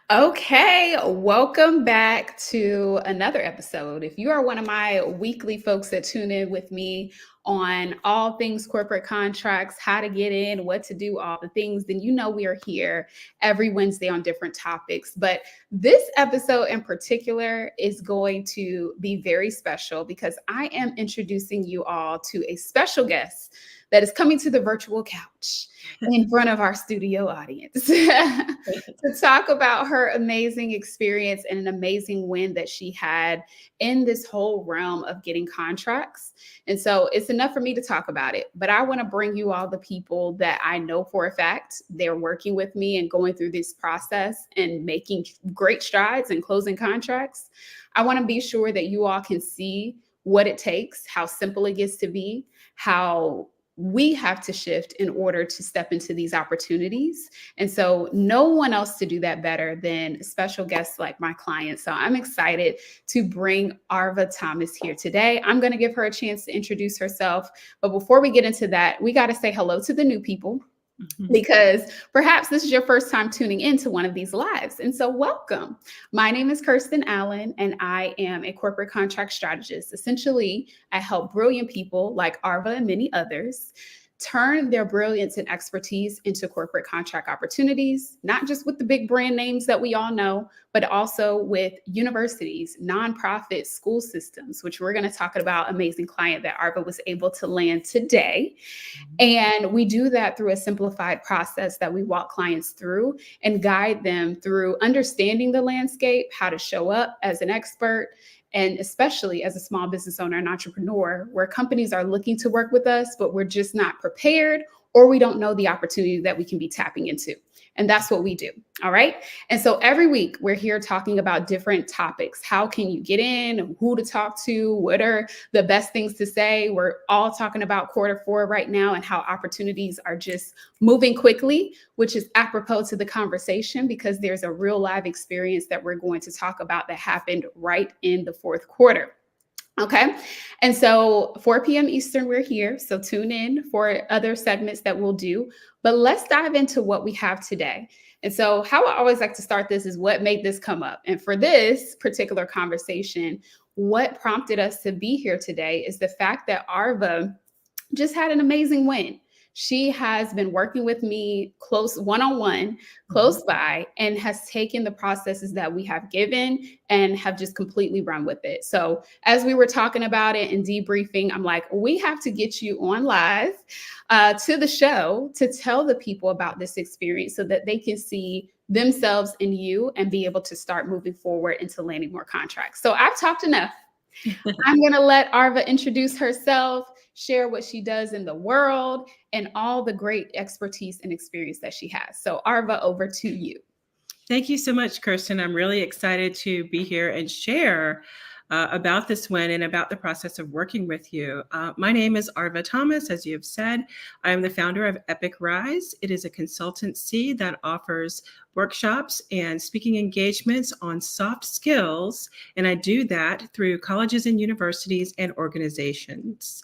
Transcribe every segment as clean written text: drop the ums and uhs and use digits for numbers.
Okay, welcome back to another episode. If you are one of my weekly folks that tune in with me on all things corporate contracts, how to get in, what to do, all the things, then you know we are here every Wednesday on different topics. But this episode in particular is going to be very special because I am introducing you all to a special guest that is coming to the virtual couch in front of our studio audience to talk about her amazing experience and an amazing win that she had in this whole realm of getting contracts. And so it's enough for me to talk about it, but I want to bring you all the people that I know for a fact they're working with me and going through this process and making great strides and closing contracts. I want to be sure that you all can see what it takes, how simple it gets to be, how we have to shift in order to step into these opportunities. And so no one else to do that better than special guests like my client. So I'm excited to bring Arva Thomas here today. I'm going to give her a chance to introduce herself. But before we get into that, we got to say hello to the new people because perhaps this is your first time tuning into one of these lives. And so welcome. My name is Kirsten Allen, and I am a corporate contract strategist. Essentially, I help brilliant people like Arva and many others turn their brilliance and expertise into corporate contract opportunities, not just with the big brand names that we all know, but also with universities, nonprofits, school systems, which we're going to talk about amazing client that Arva was able to land today. And we do that through a simplified process that we walk clients through and guide them through understanding the landscape, how to show up as an expert, and especially as a small business owner and entrepreneur, where companies are looking to work with us, but we're just not prepared or we don't know the opportunity that we can be tapping into. And that's what we do. All right. And so every week we're here talking about different topics. How can you get in? Who to talk to? What are the best things to say? We're all talking about Q4 right now and how opportunities are just moving quickly, which is apropos to the conversation because there's a real live experience that we're going to talk about that happened right in the Q4. Okay. And so 4 p.m. Eastern, we're here. So tune in for other segments that we'll do. But let's dive into what we have today. And so how I always like to start this is what made this come up. And for this particular conversation, what prompted us to be here today is the fact that Arva just had an amazing win. She has been working with me close one-on-one, close by, and has taken the processes that we have given and have just completely run with it. So as we were talking about it and debriefing, I'm like, we have to get you on live to the show to tell the people about this experience so that they can see themselves in you and be able to start moving forward into landing more contracts. So I've talked enough. I'm going to let Arva introduce herself, share what she does in the world, and all the great expertise and experience that she has. So Arva, over to you. Thank you so much, Kirsten. I'm really excited to be here and share about this win and about the process of working with you. My name is Arva Thomas, as you have said. I am the founder of Epic Rise. It is a consultancy that offers workshops and speaking engagements on soft skills, and I do that through colleges and universities and organizations.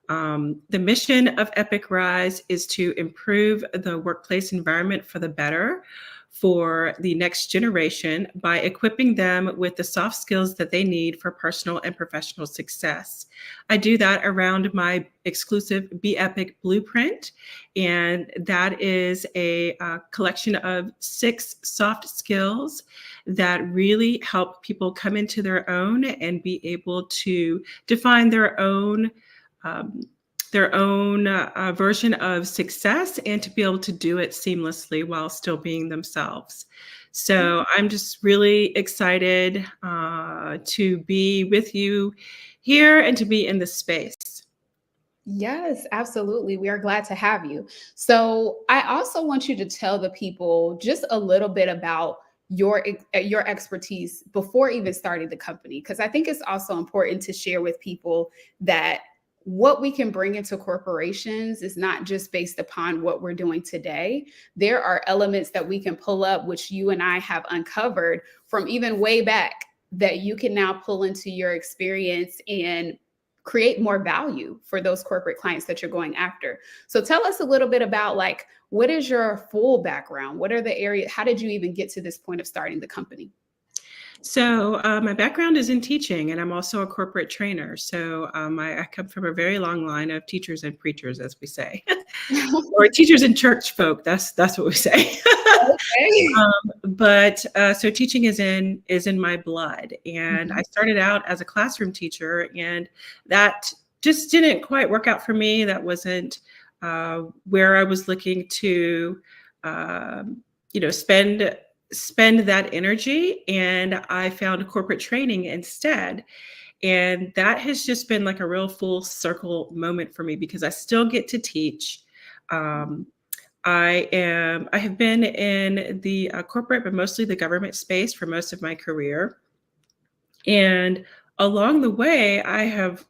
The mission of Epic Rise is to improve the workplace environment for the better for the next generation by equipping them with the soft skills that they need for personal and professional success. I do that around my exclusive Be Epic Blueprint, and that is a collection of 6 soft skills that really help people come into their own and be able to define their own version of success and to be able to do it seamlessly while still being themselves. So I'm just really excited to be with you here and to be in this space. Yes, absolutely. We are glad to have you. So I also want you to tell the people just a little bit about your expertise before even starting the company, because I think it's also important to share with people that what we can bring into corporations is not just based upon what we're doing today. There are elements that we can pull up, which you and I have uncovered from even way back, that you can now pull into your experience and create more value for those corporate clients that you're going after. So tell us a little bit about like, what is your full background? What are the areas? How did you even get to this point of starting the company? So my background is in teaching, and I'm also a corporate trainer. So I come from a very long line of teachers and preachers, as we say, or teachers and church folk. That's what we say. Okay. But so teaching is in my blood, and I Mhm. started out as a classroom teacher, and that just didn't quite work out for me. That wasn't where I was looking to, um, spend that energy, and I found corporate training instead. And that has just been like a real full circle moment for me because I still get to teach. Um, I have been in the corporate, but mostly the government space for most of my career. And along the way, I have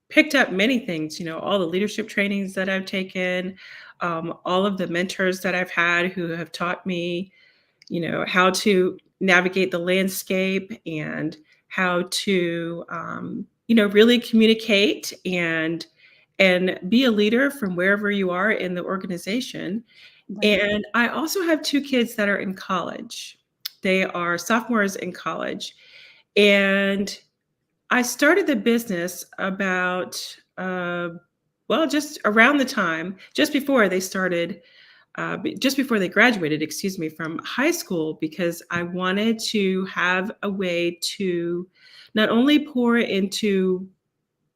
picked up many things, all the leadership trainings that I've taken, all of the mentors that I've had who have taught me, how to navigate the landscape and how to, really communicate and be a leader from wherever you are in the organization. Right. And I also have 2 kids that are in college. They are sophomores in college. And I started the business about, just around the time, just before they graduated, excuse me, from high school, because I wanted to have a way to not only pour into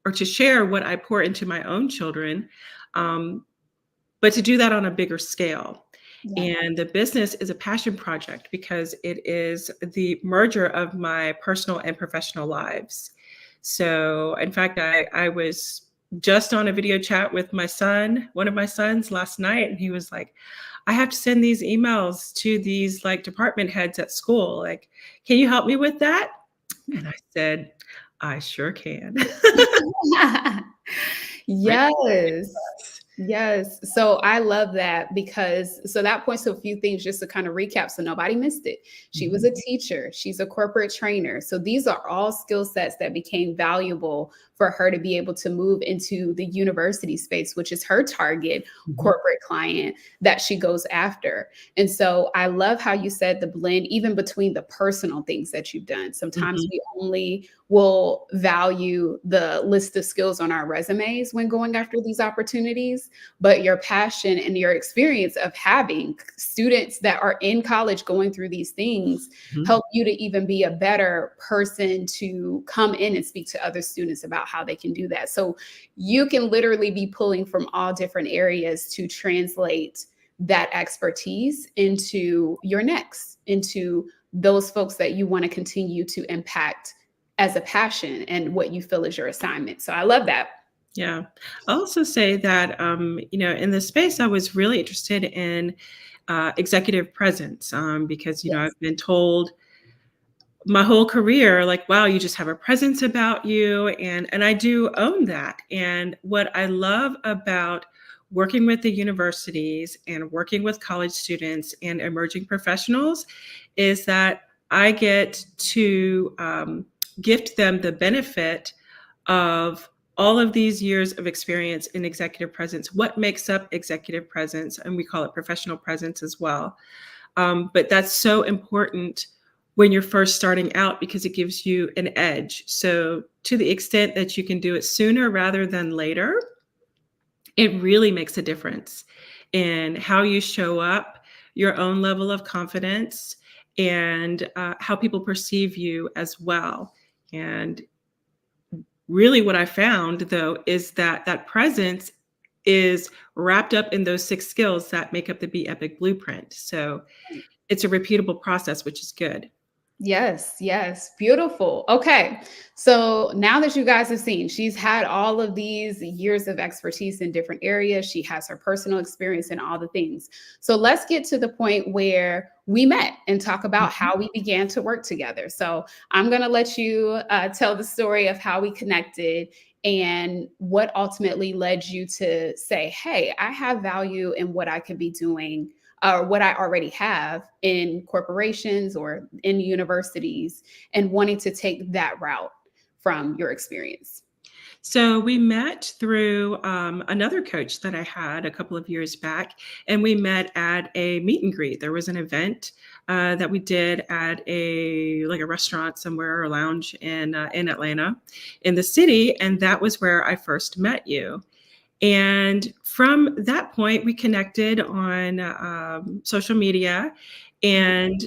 or to share what I pour into my own children, um, but to do that on a bigger scale. Yeah. And the business is a passion project because it is the merger of my personal and professional lives. So, in fact, I was just on a video chat with my son, one of my sons last night, and he was like, I have to send these emails to these like department heads at school. Like, can you help me with that? And I said, I sure can. Right? Yes. Yes. So I love that because so that points to a few things just to kind of recap so nobody missed it. She was Mhm. a teacher, she's a corporate trainer. So these are all skill sets that became valuable for her to be able to move into the university space, which is her target Mhm. corporate client that she goes after. And so I love how you said the blend, even between the personal things that you've done. Sometimes Mhm. we only will value the list of skills on our resumes when going after these opportunities, but your passion and your experience of having students that are in college going through these things Mhm. help you to even be a better person to come in and speak to other students about how they can do that. So you can literally be pulling from all different areas to translate that expertise into your next, into those folks that you want to continue to impact as a passion and what you feel is your assignment. So I love that. Yeah. I'll also say that, in this space, I was really interested in executive presence because, Yes. I've been told my whole career, like, wow, you just have a presence about you. And I do own that. And what I love about working with the universities and working with college students and emerging professionals is that I get to gift them the benefit of all of these years of experience in executive presence, what makes up executive presence, and we call it professional presence as well. But that's so important when you're first starting out because it gives you an edge. So, to the extent that you can do it sooner rather than later, it really makes a difference in how you show up, your own level of confidence, and how people perceive you as well. And really, what I found though is that that presence is wrapped up in those 6 skills that make up the Be Epic blueprint. So, it's a repeatable process, which is good. Yes, yes, beautiful. Okay. So now that you guys have seen, she's had all of these years of expertise in different areas. She has her personal experience in all the things. So let's get to the point where we met and talk about Mhm. how we began to work together. So I'm going to let you tell the story of how we connected and what ultimately led you to say, hey, I have value in what I could be doing or what I already have in corporations or in universities and wanting to take that route from your experience. So we met through another coach that I had a couple of years back, and we met at a meet and greet. There was an event that we did at a restaurant somewhere or a lounge in Atlanta, in the city, and that was where I first met you. And from that point, we connected on social media, and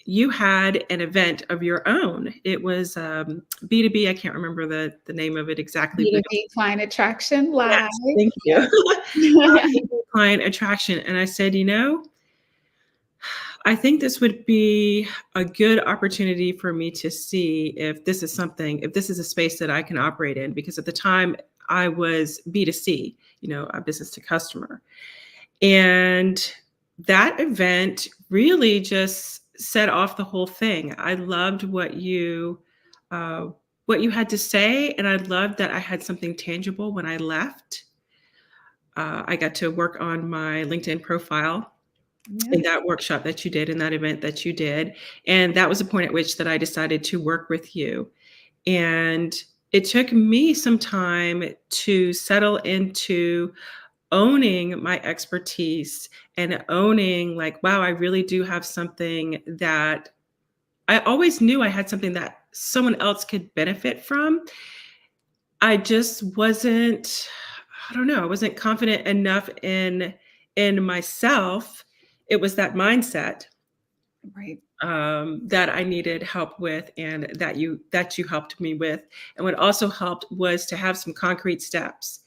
you had an event of your own. It was B2B. I can't remember the name of it exactly, but B2B client attraction live. yes, thank you. Yeah. B2B client attraction. And I said, I think this would be a good opportunity for me to see if this is if this is a space that I can operate in, because at the time I was B2C, a business to customer. And that event really just set off the whole thing. I loved what you had to say, and I loved that I had something tangible when I left. I got to work on my LinkedIn profile in that workshop that you did, in that event that you did, and that was the point at which that I decided to work with you. And it took me some time to settle into owning my expertise and owning, like, wow, I really do have something that I always knew I had, something that someone else could benefit from. I just wasn't, I don't know, I wasn't confident enough in myself. It was that mindset Right. that I needed help with, and that you helped me with. And what also helped was to have some concrete steps.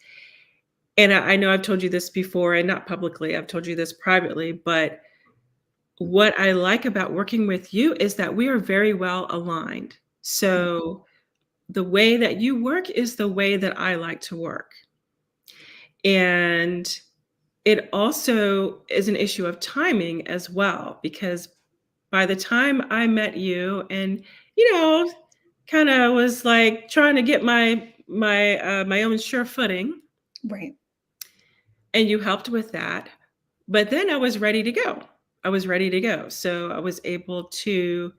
And I know I've told you this before, and not publicly, I've told you this privately, but what I like about working with you is that we are very well aligned. So the way that you work is the way that I like to work. And it also is an issue of timing as well, because by the time I met you and, kind of was like trying to get my own sure footing, Right. and you helped with that. But then I was ready to go. I was ready to go. So I was able to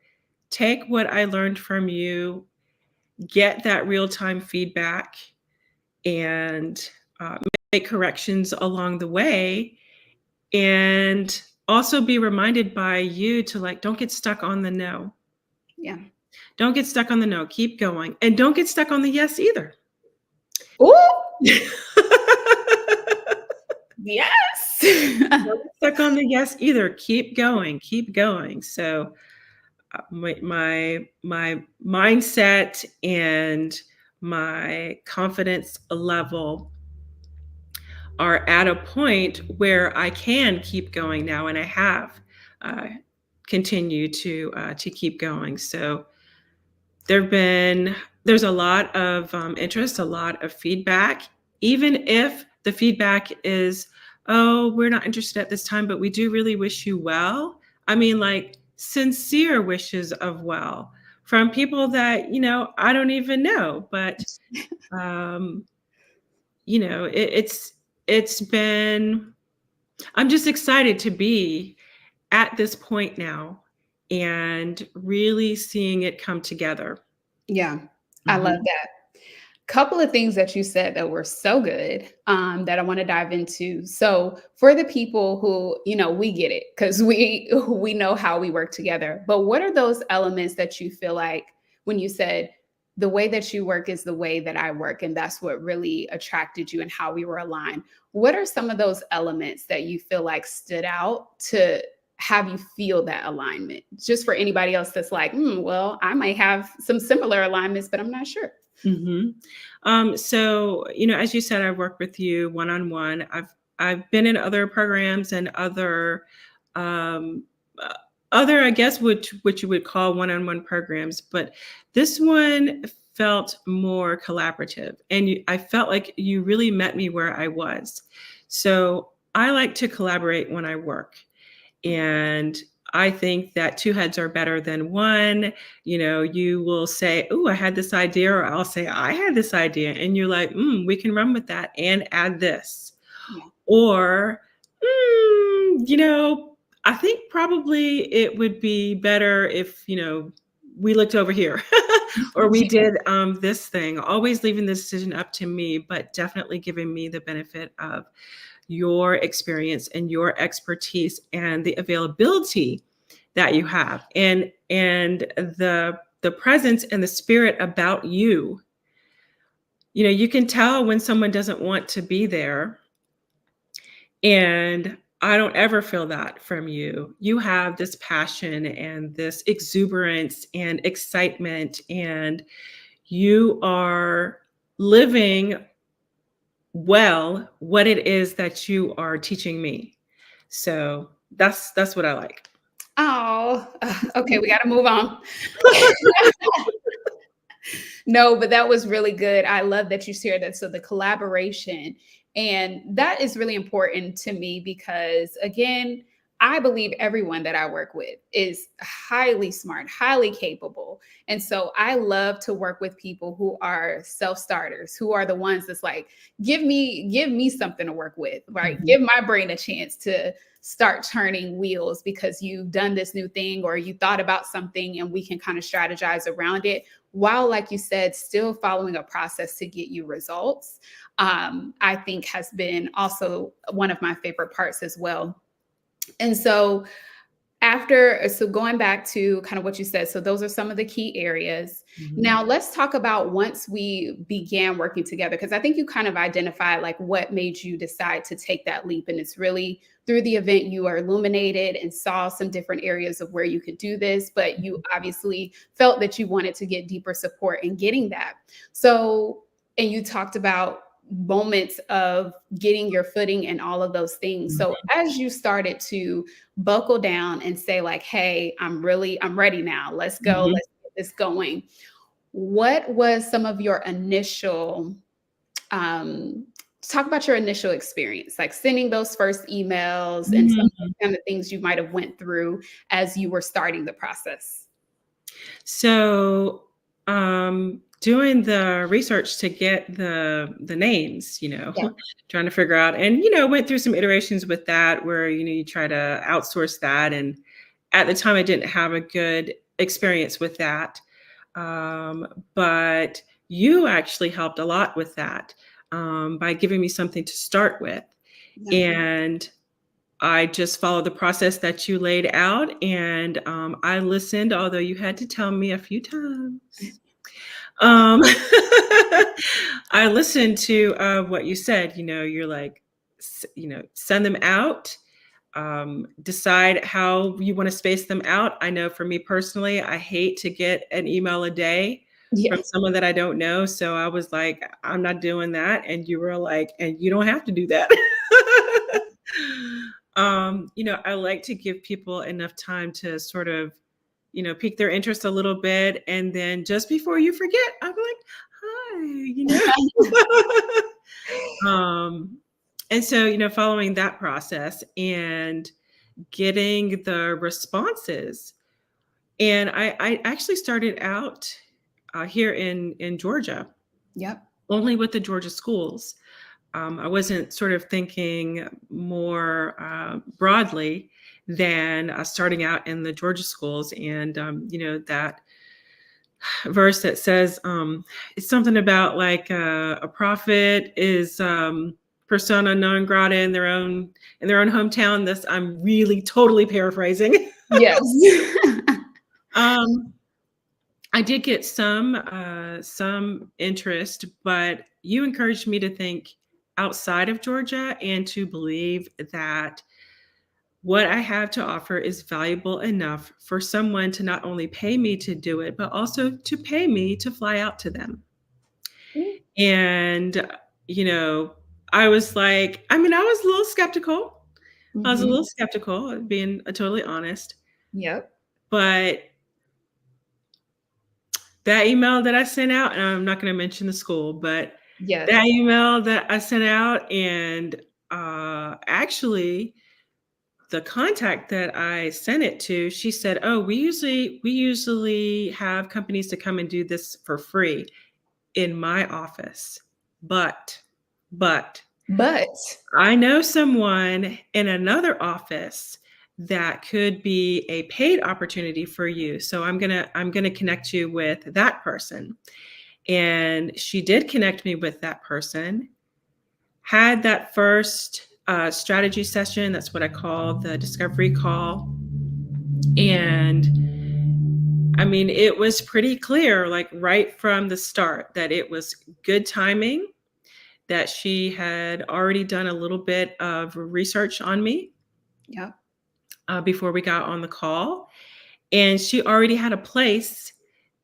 take what I learned from you, get that real-time feedback, and make corrections along the way, and also be reminded by you to, like, don't get stuck on the no. Yeah. Don't get stuck on the no. Keep going. And don't get stuck on the yes either. Ooh, yes. Don't get stuck on the yes either. Keep going. Keep going. So my mindset and my confidence level are at a point where I can keep going now, and I have continued to keep going. So there's a lot of interest, a lot of feedback, even if the feedback is, oh, we're not interested at this time, but we do really wish you well. I mean, like, sincere wishes of well from people that, I don't even know, but it's been, I'm just excited to be at this point now and really seeing it come together. Yeah, I love Mhm. that. Couple of things that you said that were so good, that I want to dive into. So for the people who, we get it because we know how we work together. But what are those elements that you feel like when you said the way that you work is the way that I work, and that's what really attracted you and how we were aligned? What are some of those elements that you feel like stood out to have you feel that alignment? Just for anybody else that's like, well, I might have some similar alignments, but I'm not sure. Mhm. So, as you said, I work with you one-on-one. I've been in other programs and um, uh, other, I guess, which you would call one-on-one programs, but this one felt more collaborative, and I felt like you really met me where I was. So I like to collaborate when I work. And I think that two heads are better than one. You will say, "Oh, I had this idea," or I'll say, "I had this idea." And you're like, we can run with that and add this. Yeah. Or, I think probably it would be better if, we looked over here or we did this thing, always leaving the decision up to me, but definitely giving me the benefit of your experience and your expertise and the availability that you have and the presence and the spirit about you. You know, you can tell when someone doesn't want to be there, and I don't ever feel that from you. You have this passion and this exuberance and excitement, and you are living well what it is that you are teaching me. So that's what I like. Oh, okay. We got to move on. No, but that was really good. I love that you shared that. So the collaboration, and that is really important to me because, again, I believe everyone that I work with is highly smart, highly capable. And so I love to work with people who are self-starters, who are the ones that's like, give me something to work with, right? Mhm. Give my brain a chance to start turning wheels because you've done this new thing or you thought about something and we can kind of strategize around it while, like you said, still following a process to get you results. I think has been also one of my favorite parts as well. And so so going back to kind of what you said, so those are some of the key areas. Mhm. Now let's talk about once we began working together, because I think you kind of identified like what made you decide to take that leap. And it's really through the event you are illuminated and saw some different areas of where you could do this, but you obviously felt that you wanted to get deeper support in getting that. So, and you talked about moments of getting your footing and all of those things. So Mhm. as you started to buckle down and say like, hey, I'm ready now. Let's go. Mhm. Let's get this going. What was some of your initial, um, talk about your initial experience, like sending those first emails and some of Mhm. the kind of things you might have went through as you were starting the process. So, doing the research to get the names, Yeah. trying to figure out, and went through some iterations with that where you try to outsource that, and at the time I didn't have a good experience with that, but you actually helped a lot with that by giving me something to start with, Yeah. and I just followed the process that you laid out, and I listened, although you had to tell me a few times. Um, I listened to what you said. You're like, send them out, decide how you want to space them out. I know for me personally, I hate to get an email a day from Yeah. someone that I don't know. So I was like, I'm not doing that. And you were like, and you don't have to do that. I like to give people enough time to sort of, pique their interest a little bit. And then just before you forget, I'm like, hi. um, and so, following that process and getting the responses. And I actually started out here in Georgia, Yep. only with the Georgia schools. I wasn't sort of thinking more broadly than starting out in the Georgia schools. And, that verse that says it's something about like a prophet is persona non grata in their own hometown. This I'm really totally paraphrasing. Yes. um, I did get some interest, but you encouraged me to think outside of Georgia and to believe that what I have to offer is valuable enough for someone to not only pay me to do it, but also to pay me to fly out to them. And, you know, I was like, I mean, I was a little skeptical. I was a Mhm. little skeptical, being totally honest. Yep. But that email that I sent out, and I'm not going to mention the school, but Yes. that email that I sent out, and actually, the contact that I sent it to, she said, "Oh, we usually have companies to come and do this for free in my office, but But I know someone in another office that could be a paid opportunity for you. So I'm gonna connect you with that person. And she did connect me with that person, had that first strategy session. That's what I call the discovery call. And I mean, it was pretty clear, like right from the start, that it was good timing, that she had already done a little bit of research on me Yep. before we got on the call. And she already had a place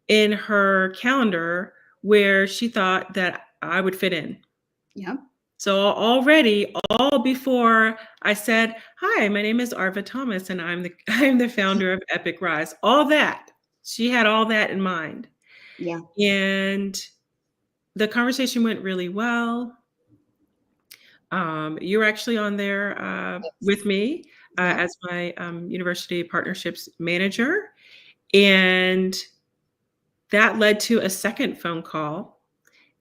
in her calendar where she thought that I would fit in. Yep. So already, all before I said, "Hi, my name is Arva Thomas, and I'm the founder of Epic Rise." All that, she had all that in mind, Yeah. and the conversation went really well. You were actually on there Yes. with me Yep. as my university partnerships manager, and that led to a second phone call.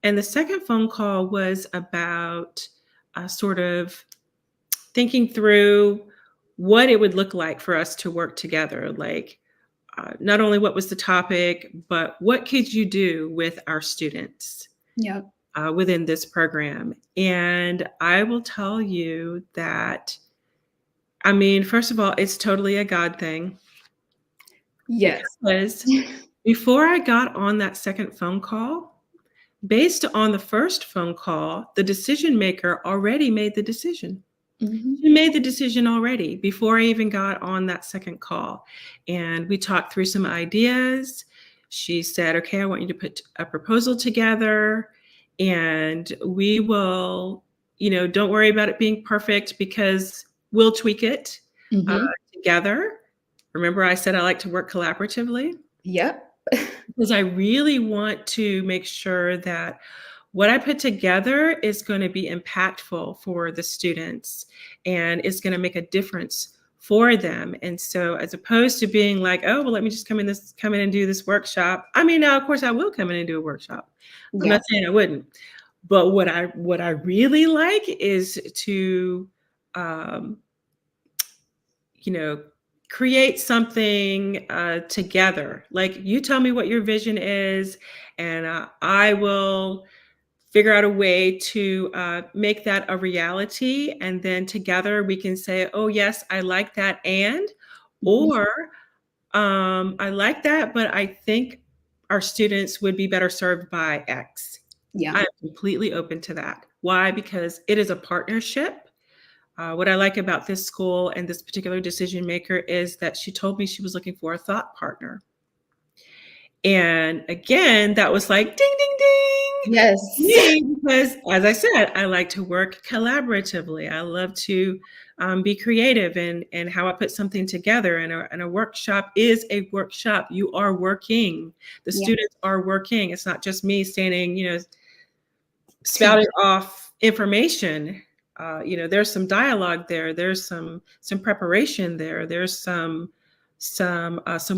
And the second phone call was about sort of thinking through what it would look like for us to work together. Like, not only what was the topic, but what could you do with our students Yep. within this program? And I will tell you that, I mean, first of all, it's totally a God thing. Yes. Because before I got on that second phone call, based on the first phone call, the decision maker already made the decision. Mhm. She made the decision already before I even got on that second call. And we talked through some ideas. She said, "Okay, I want you to put a proposal together, and we will, don't worry about it being perfect because we'll tweak it Mhm. together." Remember, I said I like to work collaboratively Yep. because I really want to make sure that what I put together is going to be impactful for the students and it's going to make a difference for them. And so as opposed to being like, "Oh, well, let me just come in and do this workshop." I mean, now of course I will come in and do a workshop. I'm not Yep. saying I wouldn't. But what I really like is to um, you know, create something together. Like, you tell me what your vision is, and I will figure out a way to make that a reality. And then together we can say, "Oh, yes, I like that." Mhm. Or I like that, but I think our students would be better served by X. Yeah. I'm completely open to that. Why? Because it is a partnership. What I like about this school and this particular decision maker is that she told me she was looking for a thought partner. And again, that was like ding, ding, ding to Yes. me because, as I said, I like to work collaboratively. I love to be creative and how I put something together. And a workshop is a workshop. You are working. The Yeah. students are working. It's not just me standing, To spouting off information. There's some dialogue there. There's some preparation there. There's some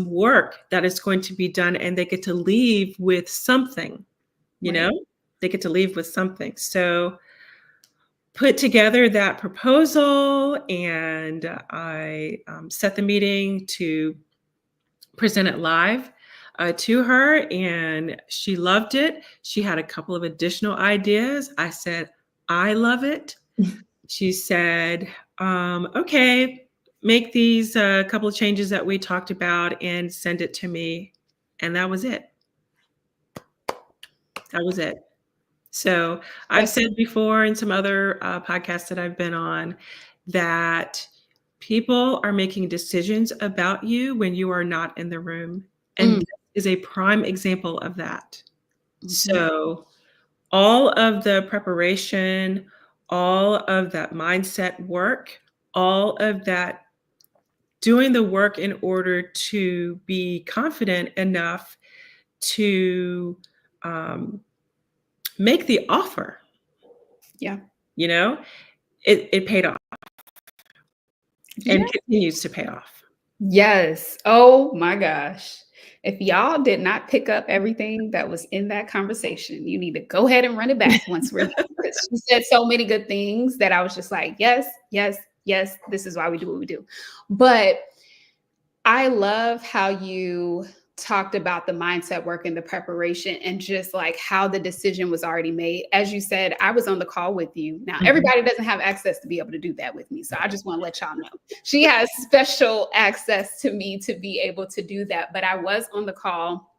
work that is going to be done, and they get to leave with something. You right. know, they get to leave with something. So put together that proposal, and I set the meeting to present it live to her, and she loved it. She had a couple of additional ideas. I said, "I love it." She said, "Okay, make these couple of changes that we talked about and send it to me." And that was it. That was it. So I've That's said before in some other podcasts that I've been on that people are making decisions about you when you are not in the room. And mm. this is a prime example of that. Mhm. So all of the preparation, all of that mindset work, all of that doing the work in order to be confident enough to um, make the offer, Yeah. you know, it paid off Yeah. and continues to pay off. Yes. Oh my gosh. If y'all did not pick up everything that was in that conversation, you need to go ahead and run it back once we're done. Because she said so many good things that I was just like, yes, yes, Yes, this is why we do what we do. But I love how you talked about the mindset work and the preparation and just like how the decision was already made. As you said, I was on the call with you. Now, everybody doesn't have access to be able to do that with me. So I just want to let y'all know she has special access to me to be able to do that. But I was on the call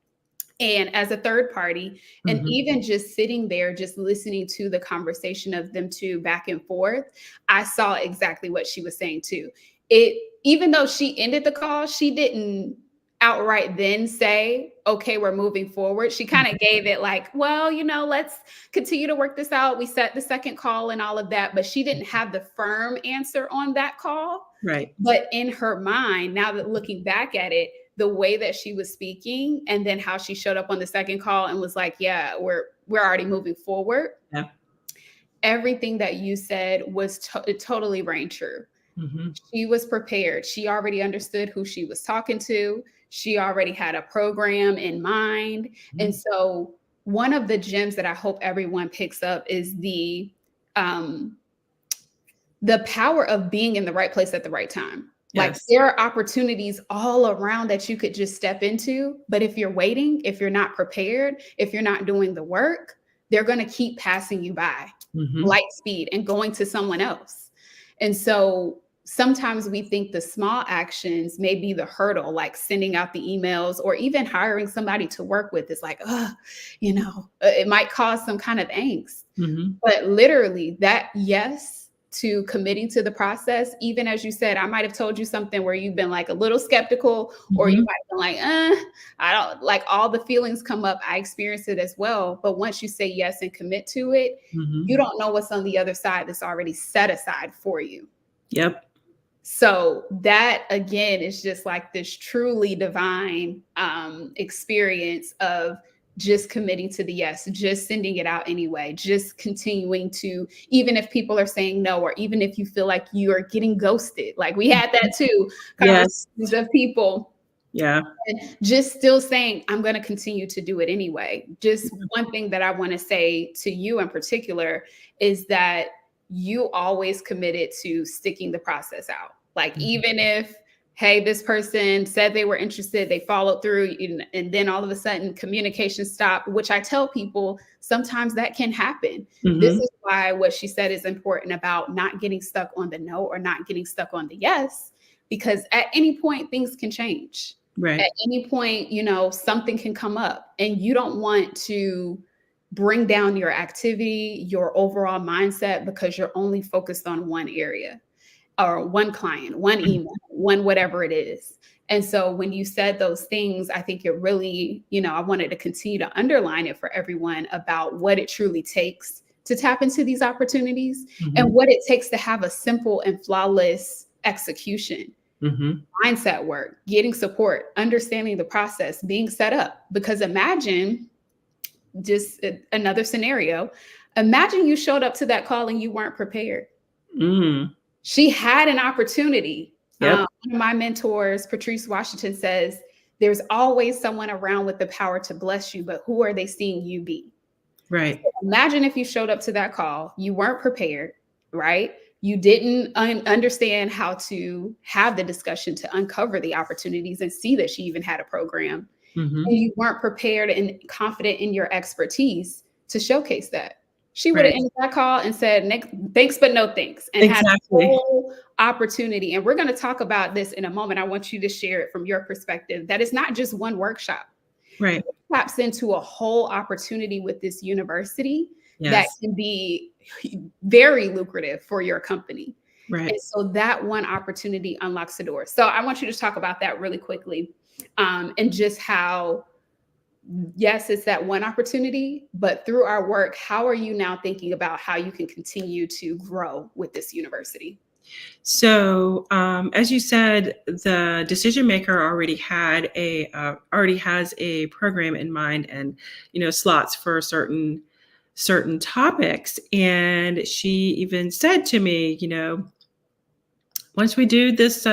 and as a third party, and even just sitting there, just listening to the conversation of them two back and forth, I saw exactly what she was saying too. Even though she ended the call, she didn't outright then say, okay, we're moving forward. She kind of gave it like, well, let's continue to work this out. We set the second call and all of that, but she didn't have the firm answer on that call. Right. But in her mind, now that looking back at it, the way that she was speaking and then how she showed up on the second call and was like, yeah, we're already moving forward. Yeah. Everything that you said was totally rang true. She was prepared. She already understood who she was talking to. She already had a program in mind. And so one of the gems that I hope everyone picks up is the power of being in the right place at the right time. Like there are opportunities all around that you could just step into. But if you're waiting, if you're not prepared, if you're not doing the work, they're going to keep passing you by light speed and going to someone else. And so sometimes we think the small actions may be the hurdle, like sending out the emails or even hiring somebody to work with. It's like, it might cause some kind of angst. But literally that yes to committing to the process, even as you said, I might have told you something where you've been like a little skeptical or you might have been like, I don't like all the feelings come up. I experienced it as well. But once you say yes and commit to it, you don't know what's on the other side that's already set aside for you. Yep. So that again is just like this truly divine experience of just committing to the yes, just sending it out anyway, just continuing to, even if people are saying no, or even if you feel like you are getting ghosted, like we had that too, conversations of people. Yeah. And just still saying, I'm going to continue to do it anyway. Just one thing that I want to say to you in particular is that you always committed to sticking the process out. Like, even if, hey, this person said they were interested, they followed through, and then all of a sudden communication stopped, which I tell people sometimes that can happen. This is why what she said is important about not getting stuck on the no or not getting stuck on the yes, because at any point things can change. Right. At any point, something can come up and you don't want to bring down your activity, your overall mindset, because you're only focused on one area or one client, one email, one whatever it is. And so when you said those things, I think it really, I wanted to continue to underline it for everyone about what it truly takes to tap into these opportunities and what it takes to have a simple and flawless execution. Mindset work, getting support, understanding the process, being set up. Because imagine just another scenario. Imagine you showed up to that call and you weren't prepared. She had an opportunity. One of my mentors, Patrice Washington, says, there's always someone around with the power to bless you, but who are they seeing you be? Right. So imagine if you showed up to that call, you weren't prepared, right? You didn't understand how to have the discussion to uncover the opportunities and see that she even had a program. And you weren't prepared and confident in your expertise to showcase that. She would have ended that call and said, thanks, but no thanks, and had a whole opportunity. And we're going to talk about this in a moment. I want you to share it from your perspective, that it's not just one workshop. Right. It taps into a whole opportunity with this university that can be very lucrative for your company. Right. And so that one opportunity unlocks the door. So I want you to talk about that really quickly, and just how, yes, it's that one opportunity, but through our work, how are you now thinking about how you can continue to grow with this university? So, as you said, the decision maker already has a program in mind, and slots for certain topics. And she even said to me, once we do this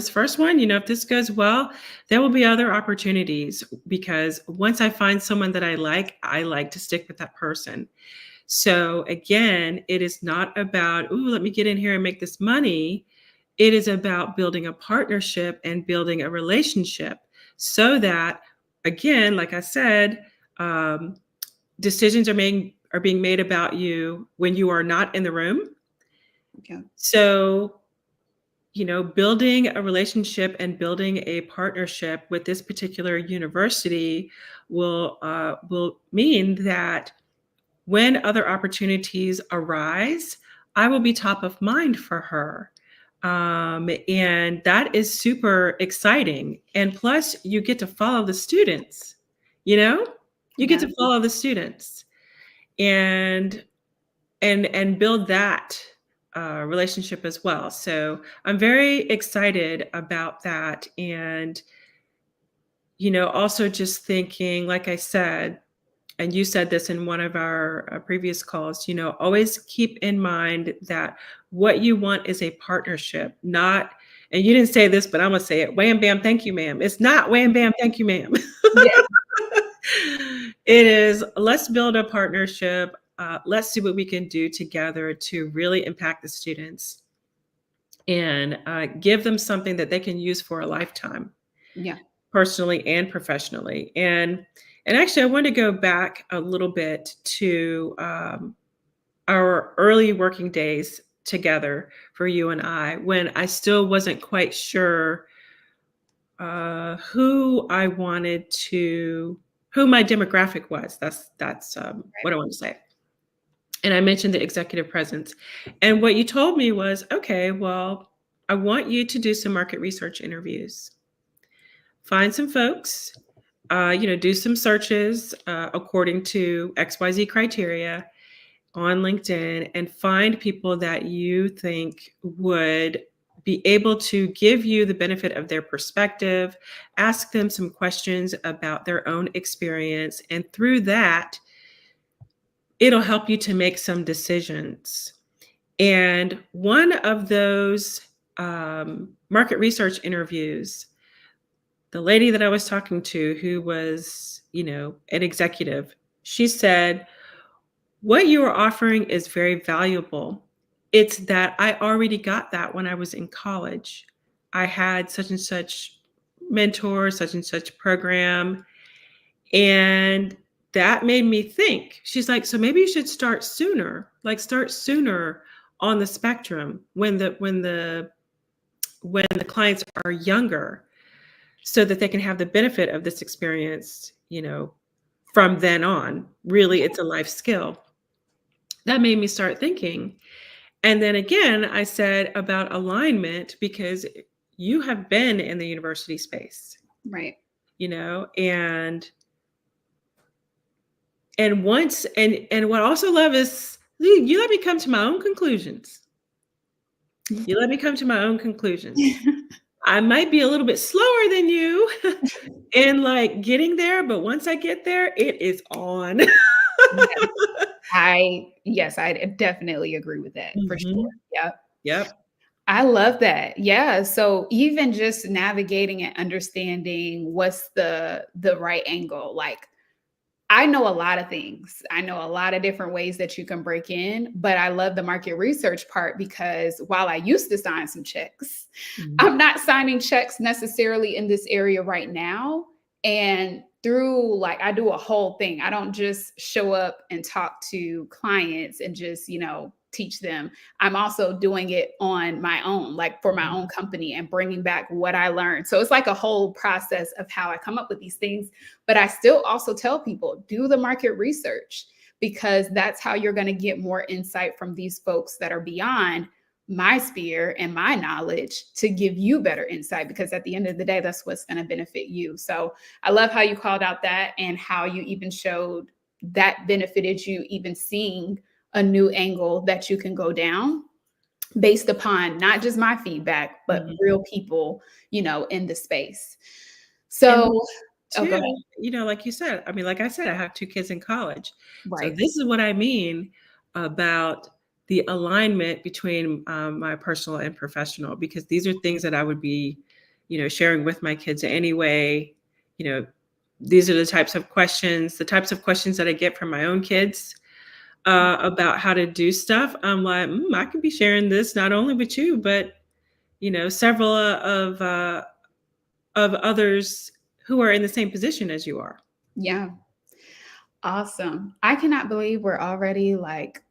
first one, if this goes well, there will be other opportunities, because once I find someone that I like to stick with that person. So again, it is not about, let me get in here and make this money. It is about building a partnership and building a relationship so that, again, like I said, um, decisions are being made about you when you are not in the room. Yeah. So, building a relationship and building a partnership with this particular university will mean that when other opportunities arise, I will be top of mind for her. And that is super exciting. And plus, you get to follow the students, you know? You get Yeah. to follow the students and build that relationship as well. So I'm very excited about that. And, also just thinking, like I said, and you said this in one of our previous calls, always keep in mind that what you want is a partnership, not, and you didn't say this, but I'm going to say it, wham, bam, thank you, ma'am. It's not wham, bam, thank you, ma'am. Yeah. It is, let's build a partnership. Let's see what we can do together to really impact the students and give them something that they can use for a lifetime, Yeah. personally and professionally. And actually, I want to go back a little bit to our early working days together for you and I, when I still wasn't quite sure who I wanted to, who my demographic was. That's what I want to say. And I mentioned the executive presence. And what you told me was, okay, well, I want you to do some market research interviews. Find some folks, do some searches according to XYZ criteria on LinkedIn and find people that you think would be able to give you the benefit of their perspective, ask them some questions about their own experience, and through that, it'll help you to make some decisions. And one of those market research interviews, the lady that I was talking to, who was, an executive, she said, what you are offering is very valuable. It's that I already got that when I was in college. I had such and such mentor, such and such program. And that made me think. She's like, so maybe you should start sooner, like start sooner on the spectrum when the clients are younger, so that they can have the benefit of this experience, from then on. Really, it's a life skill. That made me start thinking. And then again, I said about alignment, because you have been in the university space, Right. and once, and what I also love is you let me come to my own conclusions. You let me come to my own conclusions. I might be a little bit slower than you in like getting there, but once I get there, it is on. Yes, I definitely agree with that for sure. Mhm. Yeah. Yep. I love that. Yeah. So even just navigating and understanding what's the right angle. Like I know a lot of things. I know a lot of different ways that you can break in, but I love the market research part because while I used to sign some checks, Mhm. I'm not signing checks necessarily in this area right now. And through like, I do a whole thing. I don't just show up and talk to clients and just, teach them. I'm also doing it on my own, like for my own company and bringing back what I learned. So it's like a whole process of how I come up with these things. But I still also tell people do the market research because that's how you're going to get more insight from these folks that are beyond my sphere and my knowledge to give you better insight because at the end of the day, that's what's going to benefit you. So I love how you called out that and how you even showed that benefited you, even seeing a new angle that you can go down based upon not just my feedback, but Mhm. real people, in the space. And So, oh, go too, ahead. like you said, I mean, like I said, I have 2 kids in college. So Right. this is what I mean about the alignment between, my personal and professional, because these are things that I would be, sharing with my kids anyway. You know, these are the types of questions that I get from my own kids, about how to do stuff. I'm like, I could be sharing this not only with you, but, several of others who are in the same position as you are. Yeah. Awesome. I cannot believe we're already like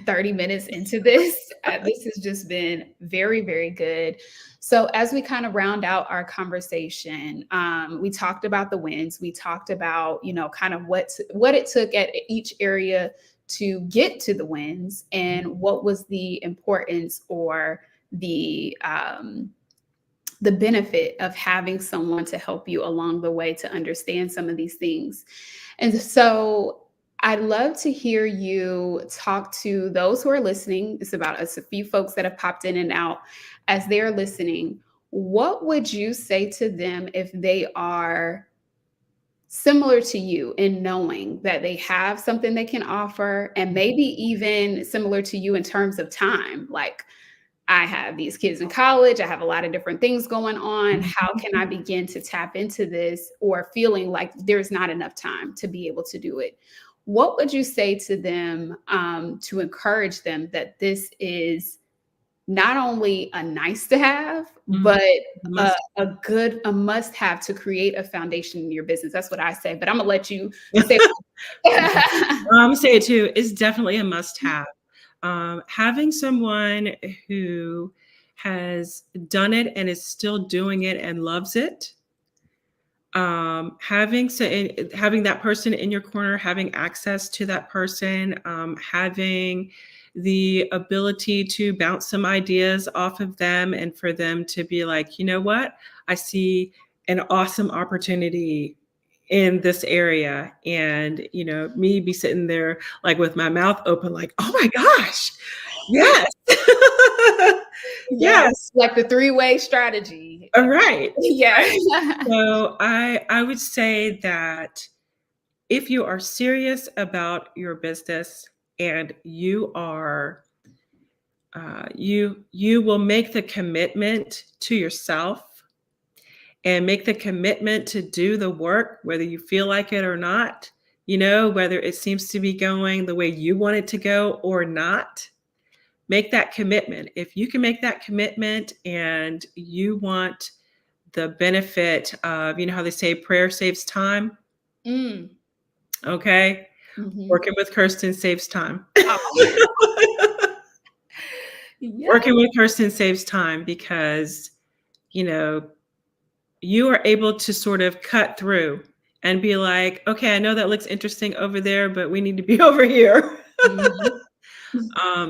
30 minutes into this. This has just been very, very good. So, as we kind of round out our conversation, we talked about the wins. We talked about, kind of what it took at each area to get to the wins, and what was the importance or the benefit of having someone to help you along the way to understand some of these things. And so I'd love to hear you talk to those who are listening. It's about us, a few folks that have popped in and out as they're listening. What would you say to them if they are similar to you in knowing that they have something they can offer, and maybe even similar to you in terms of time? Like, I have these kids in college. I have a lot of different things going on. How can I begin to tap into this, or feeling like there's not enough time to be able to do it? What would you say to them to encourage them that this is not only a nice to have, but a must have to create a foundation in your business? That's what I say, but I'm gonna let you say. I'm gonna say it too. It's definitely a must have. Having someone who has done it and is still doing it and loves it, having that person in your corner, having access to that person, having the ability to bounce some ideas off of them, and for them to be like, you know what, I see an awesome opportunity in this area, and me be sitting there like with my mouth open, like, oh my gosh, yes. Yes, like the three-way strategy. Right. Yeah. So I would say that if you are serious about your business, and you are you will make the commitment to yourself, and make the commitment to do the work, whether you feel like it or not, whether it seems to be going the way you want it to go or not. Make that commitment. If you can make that commitment, and you want the benefit of, how they say prayer saves time. Okay. Mm-hmm. Working with Kirsten saves time. Oh. Yeah. Working with Kirsten saves time, because, you are able to sort of cut through and be like, okay, I know that looks interesting over there, but we need to be over here.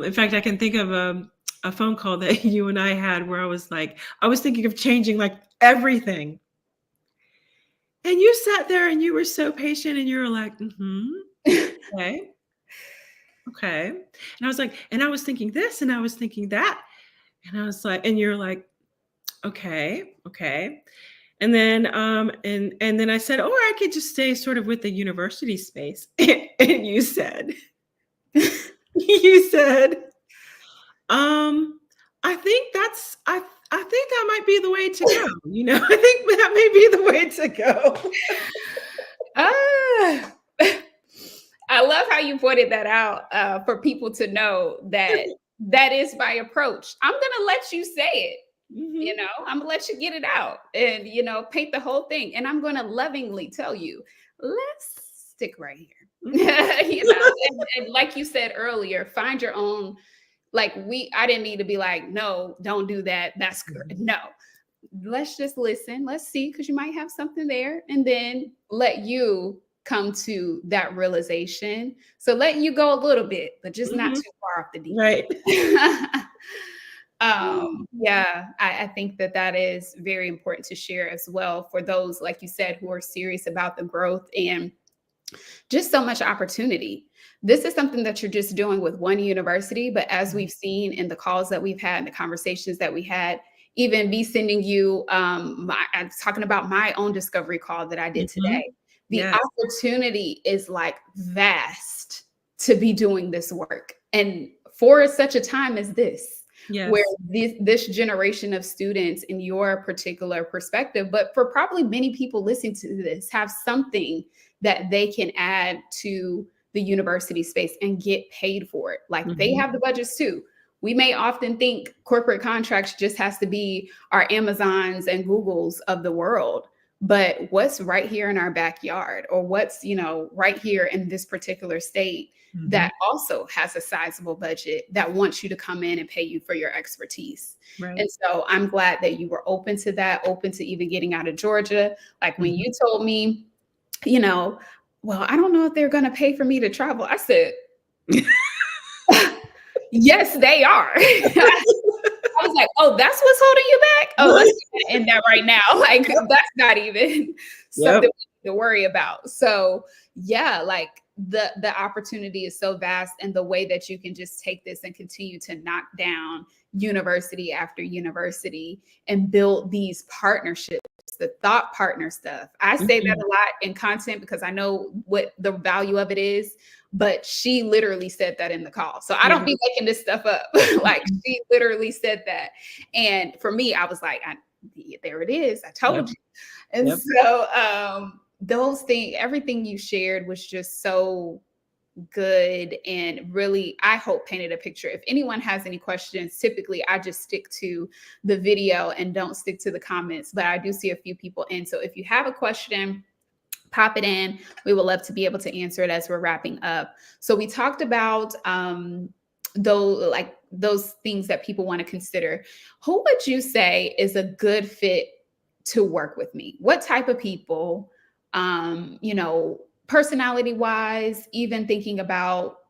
In fact, I can think of a phone call that you and I had where I was thinking of changing like everything. And you sat there and you were so patient, and you were like, okay. Okay. And I was like, and I was thinking this, and I was thinking that. And I was like, and you're like, okay. And then and then I said, or I could just stay sort of with the university space. And you said, I think that might be the way to go. I think that may be the way to go. I love how you pointed that out for people to know that that is my approach. I'm going to let you say it. I'm gonna let you get it out and, paint the whole thing. And I'm going to lovingly tell you, let's stick right here. And like you said earlier, find your own, I didn't need to be like, no, don't do that. That's good. No, let's just listen. Let's see, because you might have something there, and then let you come to that realization. So let you go a little bit, but just not too far off the deep end. Right. Yeah, I think that is very important to share as well for those, like you said, who are serious about the growth and just so much opportunity. This is something that you're just doing with one university, but as we've seen in the calls that we've had, the conversations that we had, even me sending you, I'm talking about my own discovery call that I did today. The opportunity is like vast to be doing this work. And for such a time as this, where this generation of students, in your particular perspective, but for probably many people listening to this, have something that they can add to the university space and get paid for it. Like they have the budgets too. We may often think corporate contracts just has to be our Amazons and Googles of the world, but what's right here in our backyard, or what's, right here in this particular state Mhm. that also has a sizable budget that wants you to come in and pay you for your expertise. Right. And so I'm glad that you were open to that, open to even getting out of Georgia. Like when Mhm. you told me, you know, well, I don't know if they're going to pay for me to travel. I said, yes, they are. I was like, oh, that's what's holding you back? Oh, let's end that right now. Like, that's not even something Yep. we need to worry about. So yeah, like the opportunity is so vast, and the way that you can just take this and continue to knock down university after university and build these partnerships, the thought partner stuff. I say that Mhm. a lot in content because I know what the value of it is, but she literally said that in the call. So I don't Yeah. be making this stuff up. Like Mhm. she literally said that. And for me, I was like, there it is. I Yep. told you. And Yep. so those things, everything you shared was just so good, and really, I hope, painted a picture. If anyone has any questions, typically I just stick to the video and don't stick to the comments, but I do see a few people in. So if you have a question, pop it in. We would love to be able to answer it as we're wrapping up. So we talked about those things that people want to consider. Who would you say is a good fit to work with me? What type of people, personality wise, even thinking about,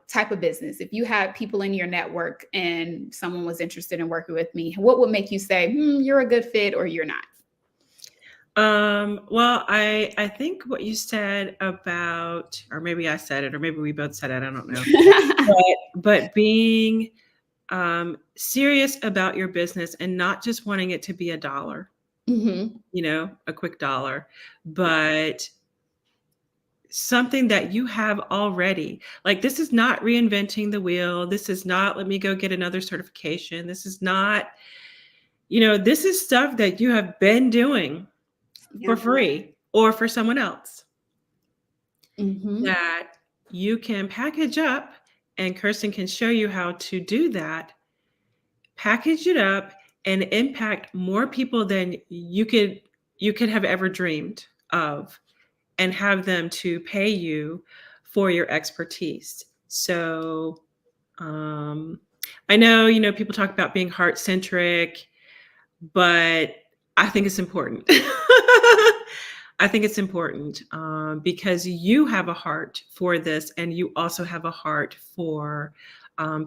type of business. If you had people in your network and someone was interested in working with me, what would make you say, you're a good fit or you're not? Well, I think what you said about, or maybe I said it, or maybe we both said it, I don't know. But being serious about your business and not just wanting it to be a dollar, Hmm. a quick dollar, but something that you have already. Like, this is not reinventing the wheel. This is not, let me go get another certification. This is not, this is stuff that you have been doing for Yeah. free or for someone else Hmm. that you can package up, and Kirsten can show you how to do that. Package it up and impact more people than you could have ever dreamed of, and have them to pay you for your expertise. So um, I know, people talk about being heart centric, but I think it's important. I think it's important because you have a heart for this, and you also have a heart for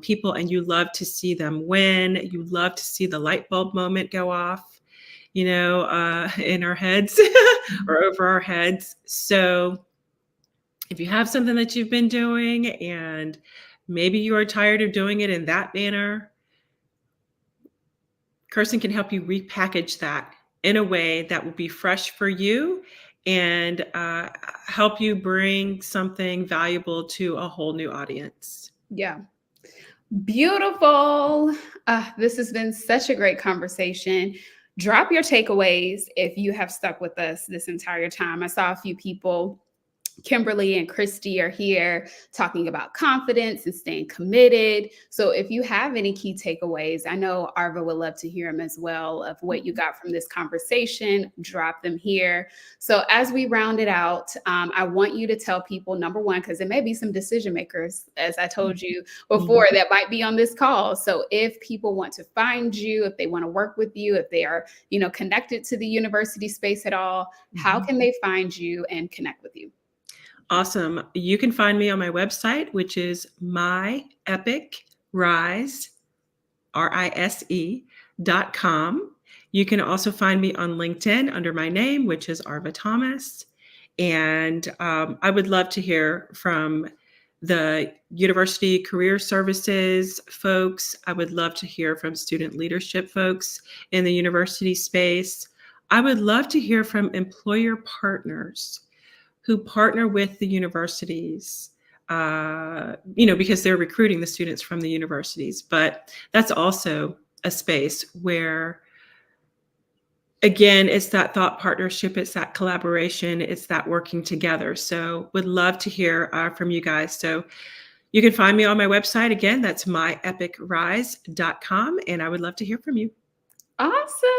people, and you love to see them win. You love to see the light bulb moment go off, in our heads or over our heads. So if you have something that you've been doing and maybe you are tired of doing it in that manner, Kirsten can help you repackage that in a way that will be fresh for you, and help you bring something valuable to a whole new audience. Yeah. Beautiful. This has been such a great conversation. Drop your takeaways if you have stuck with us this entire time. I saw a few people, Kimberly and Christy, are here talking about confidence and staying committed. So if you have any key takeaways, I know Arva would love to hear them as well, of what you got from this conversation. Drop them here. So as we round it out, I want you to tell people, number one, because there may be some decision makers, as I told you Mhm. before, that might be on this call. So if people want to find you, if they want to work with you, if they are, connected to the university space at all, how Mhm. can they find you and connect with you? Awesome. You can find me on my website, which is myepicrise, RISE.com. You can also find me on LinkedIn under my name, which is Arva Thomas. And I would love to hear from the University Career Services folks. I would love to hear from student leadership folks in the university space. I would love to hear from employer partners who partner with the universities, because they're recruiting the students from the universities. But that's also a space where, again, it's that thought partnership, it's that collaboration, it's that working together. So would love to hear from you guys. So You can find me on my website. Again, that's myepicrise.com. And I would love to hear from you. Awesome.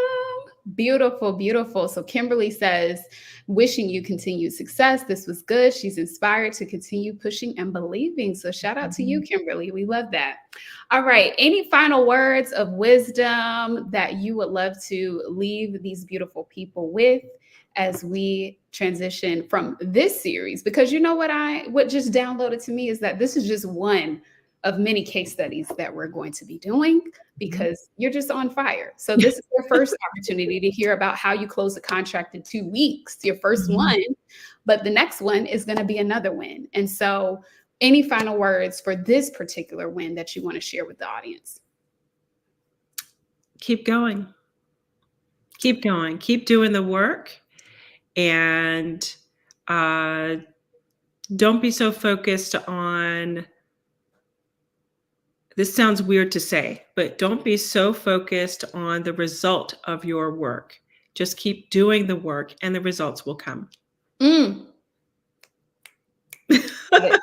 Beautiful, beautiful. So Kimberly says, wishing you continued success. This was good. She's inspired to continue pushing and believing. So shout out to you, Kimberly. We love that. All right. Any final words of wisdom that you would love to leave these beautiful people with as we transition from this series? Because you know what just downloaded to me is that this is just one of many case studies that we're going to be doing, because you're just on fire. So this is your first opportunity to hear about how you close a contract in 2 weeks, your first one, but the next one is going to be another win. And so any final words for this particular win that you want to share with the audience? Keep going. Keep going. Keep doing the work. And don't be so focused on, this sounds weird to say, but don't be so focused on the result of your work. Just keep doing the work and the results will come. Love it.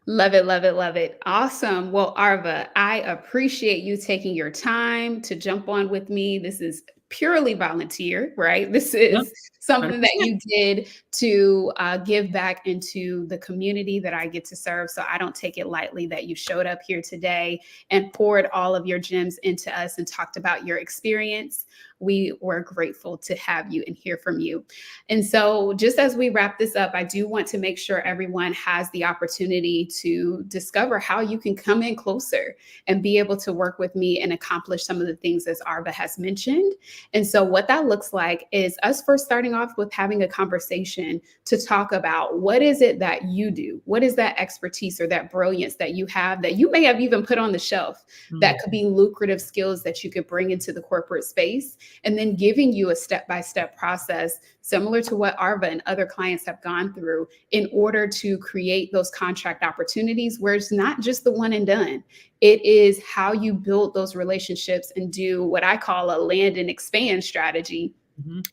Love it, love it, love it. Awesome. Well, Arva, I appreciate you taking your time to jump on with me. This is purely volunteer, right? This is something that you did to give back into the community that I get to serve. So I don't take it lightly that you showed up here today and poured all of your gems into us and talked about your experience. We were grateful to have you and hear from you. And so just as we wrap this up, I do want to make sure everyone has the opportunity to discover how you can come in closer and be able to work with me and accomplish some of the things as Arva has mentioned. And so what that looks like is us first starting off with having a conversation to talk about what is it that you do? What is that expertise or that brilliance that you have that you may have even put on the shelf that could be lucrative skills that you could bring into the corporate space? And then giving you a step-by-step process similar to what Arva and other clients have gone through in order to create those contract opportunities where it's not just the one and done. It is how you build those relationships and do what I call a land and expand strategy,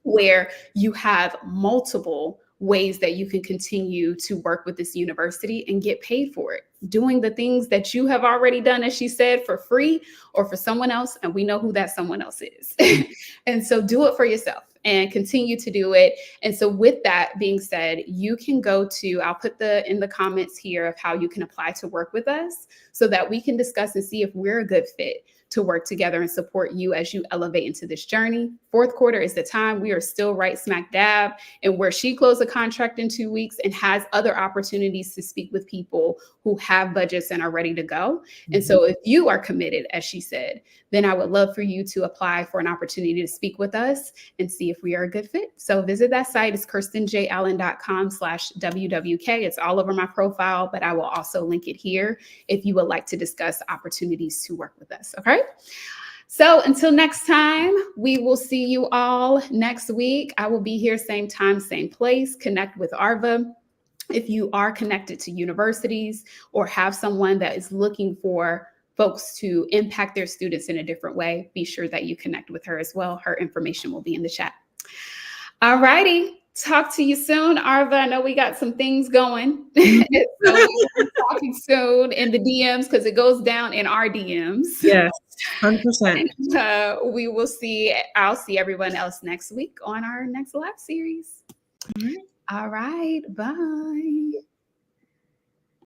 where you have multiple ways that you can continue to work with this university and get paid for it, doing the things that you have already done, as she said, for free or for someone else. And we know who that someone else is. And so do it for yourself and continue to do it. And so with that being said, you can go to, I'll put in the comments here of how you can apply to work with us so that we can discuss and see if we're a good fit to work together and support you as you elevate into this journey. Fourth quarter is the time. We are still right smack dab and where she closed a contract in 2 weeks and has other opportunities to speak with people who have budgets and are ready to go. And so if you are committed, as she said, then I would love for you to apply for an opportunity to speak with us and see if we are a good fit. So visit that site. It's kirstenjallen.com/WWK. It's all over my profile, but I will also link it here if you would like to discuss opportunities to work with us. Okay. So until next time, we will see you all next week. I will be here same time, same place. Connect with Arva. If you are connected to universities or have someone that is looking for folks to impact their students in a different way, be sure that you connect with her as well. Her information will be in the chat. All righty. Talk to you soon, Arva. I know we got some things going. So we will be talking soon in the DMs because it goes down in our DMs. Yes, 100%. We will see. I'll see everyone else next week on our next live series. All right. Bye.